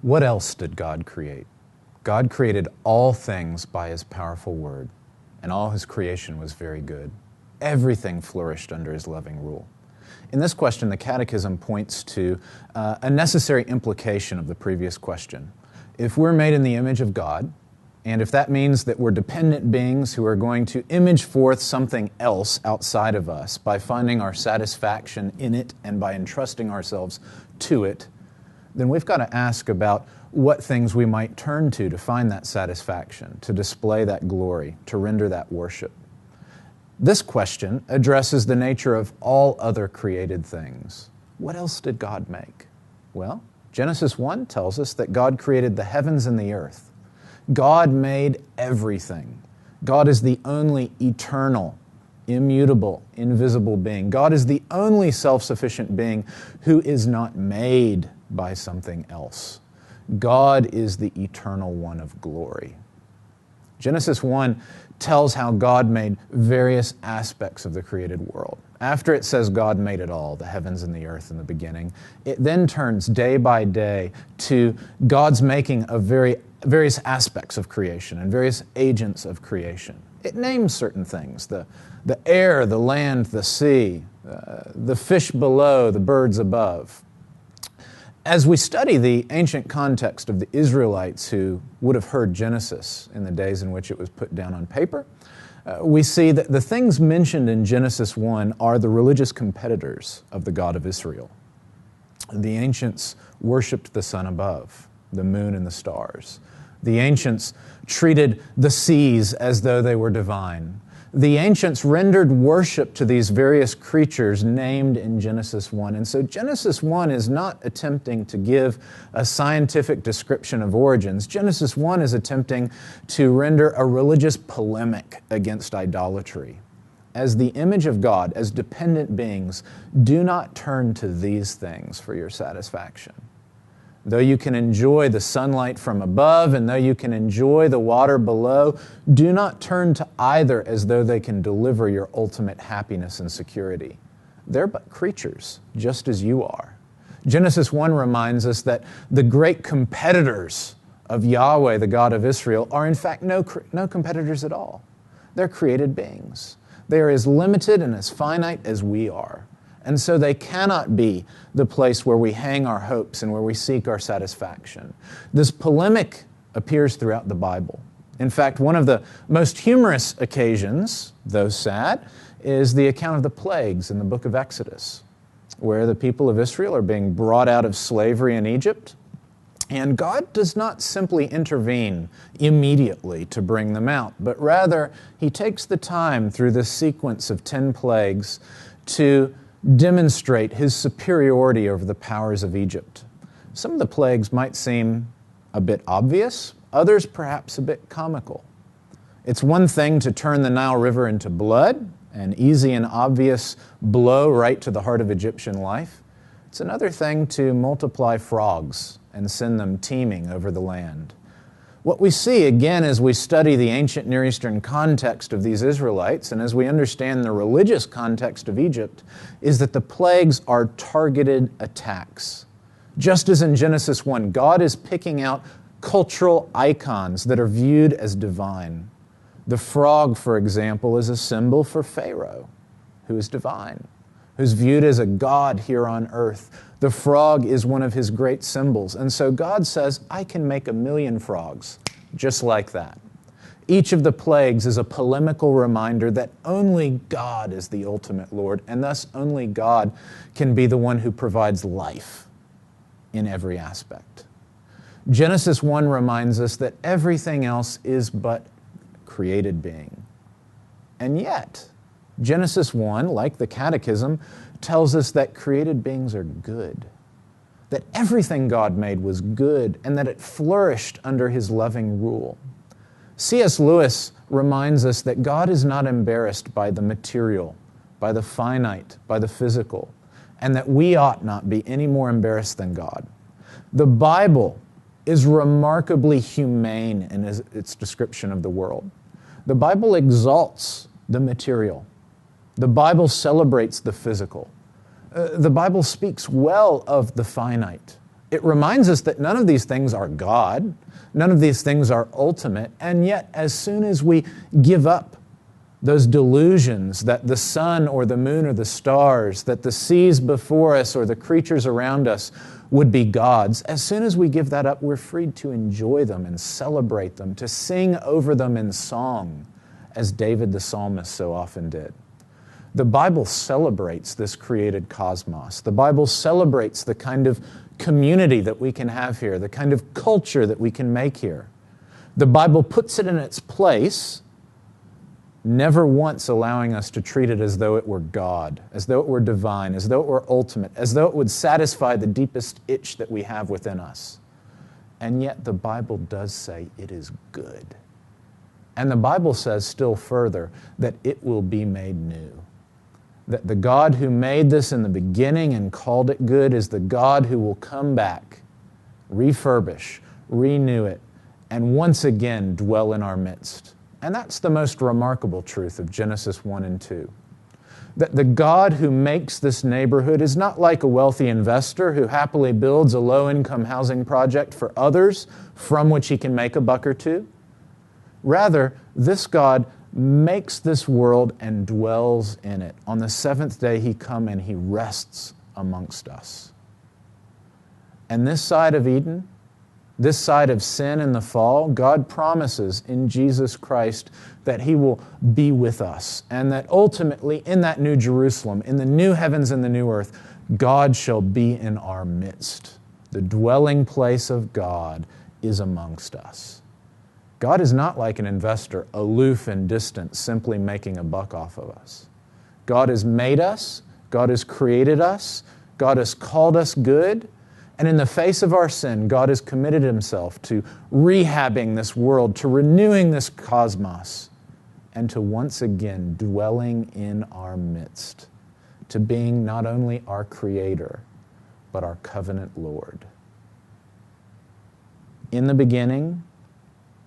What else did God create? God created all things by His powerful word, and all His creation was very good. Everything flourished under His loving rule. In this question, the Catechism points to a necessary implication of the previous question. If we're made in the image of God, and if that means that we're dependent beings who are going to image forth something else outside of us by finding our satisfaction in it and by entrusting ourselves to it, then we've got to ask about what things we might turn to find that satisfaction, to display that glory, to render that worship. This question addresses the nature of all other created things. What else did God make? Well, Genesis 1 tells us that God created the heavens and the earth. God made everything. God is the only eternal, immutable, invisible being. God is the only self-sufficient being who is not made by something else. God is the eternal one of glory. Genesis 1 tells how God made various aspects of the created world. After it says God made it all, the heavens and the earth in the beginning, it then turns day by day to God's making of various aspects of creation and various agents of creation. It names certain things, the air, the land, the sea, the fish below, the birds above. As we study the ancient context of the Israelites who would have heard Genesis in the days in which it was put down on paper, we see that the things mentioned in Genesis 1 are the religious competitors of the God of Israel. The ancients worshipped the sun above, the moon and the stars. The ancients treated the seas as though they were divine. The ancients rendered worship to these various creatures named in Genesis 1. And so Genesis 1 is not attempting to give a scientific description of origins. Genesis 1 is attempting to render a religious polemic against idolatry. As the image of God, as dependent beings, do not turn to these things for your satisfaction. Though you can enjoy the sunlight from above and though you can enjoy the water below, do not turn to either as though they can deliver your ultimate happiness and security. They're but creatures, just as you are. Genesis 1 reminds us that the great competitors of Yahweh, the God of Israel, are in fact no competitors at all. They're created beings. They are as limited and as finite as we are. And so they cannot be the place where we hang our hopes and where we seek our satisfaction. This polemic appears throughout the Bible. In fact, one of the most humorous occasions, though sad, is the account of the plagues in the book of Exodus, where the people of Israel are being brought out of slavery in Egypt. And God does not simply intervene immediately to bring them out, but rather He takes the time through this sequence of 10 plagues to demonstrate His superiority over the powers of Egypt. Some of the plagues might seem a bit obvious, others perhaps a bit comical. It's one thing to turn the Nile River into blood, an easy and obvious blow right to the heart of Egyptian life. It's another thing to multiply frogs and send them teeming over the land. What we see, again, as we study the ancient Near Eastern context of these Israelites and as we understand the religious context of Egypt, is that the plagues are targeted attacks. Just as in Genesis 1, God is picking out cultural icons that are viewed as divine. The frog, for example, is a symbol for Pharaoh, who is divine, who's viewed as a god here on earth. The frog is one of His great symbols. And so God says, I can make 1,000,000 frogs just like that. Each of the plagues is a polemical reminder that only God is the ultimate Lord, and thus only God can be the one who provides life in every aspect. Genesis 1 reminds us that everything else is but created being. And yet, Genesis 1, like the Catechism, tells us that created beings are good, that everything God made was good, and that it flourished under His loving rule. C.S. Lewis reminds us that God is not embarrassed by the material, by the finite, by the physical, and that we ought not be any more embarrassed than God. The Bible is remarkably humane in its description of the world. The Bible exalts the material. The Bible celebrates the physical. The Bible speaks well of the finite. It reminds us that none of these things are God, none of these things are ultimate, and yet as soon as we give up those delusions that the sun or the moon or the stars, that the seas before us or the creatures around us would be gods, as soon as we give that up, we're freed to enjoy them and celebrate them, to sing over them in song, as David the psalmist so often did. The Bible celebrates this created cosmos. The Bible celebrates the kind of community that we can have here, the kind of culture that we can make here. The Bible puts it in its place, never once allowing us to treat it as though it were God, as though it were divine, as though it were ultimate, as though it would satisfy the deepest itch that we have within us. And yet the Bible does say it is good. And the Bible says still further that it will be made new. That the God who made this in the beginning and called it good is the God who will come back, refurbish, renew it, and once again dwell in our midst. And that's the most remarkable truth of Genesis 1 and 2. That the God who makes this neighborhood is not like a wealthy investor who happily builds a low-income housing project for others from which he can make a buck or two. Rather, this God makes this world and dwells in it. On the seventh day he comes and he rests amongst us. And this side of Eden, this side of sin and the fall, God promises in Jesus Christ that he will be with us, and that ultimately in that new Jerusalem, in the new heavens and the new earth, God shall be in our midst. The dwelling place of God is amongst us. God is not like an investor, aloof and distant, simply making a buck off of us. God has made us, God has created us, God has called us good, and in the face of our sin, God has committed himself to rehabbing this world, to renewing this cosmos, and to once again dwelling in our midst, to being not only our Creator, but our covenant Lord. In the beginning,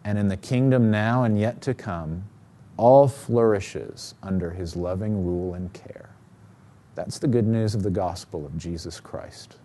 and in the kingdom now and yet to come, all flourishes under his loving rule and care. That's the good news of the gospel of Jesus Christ.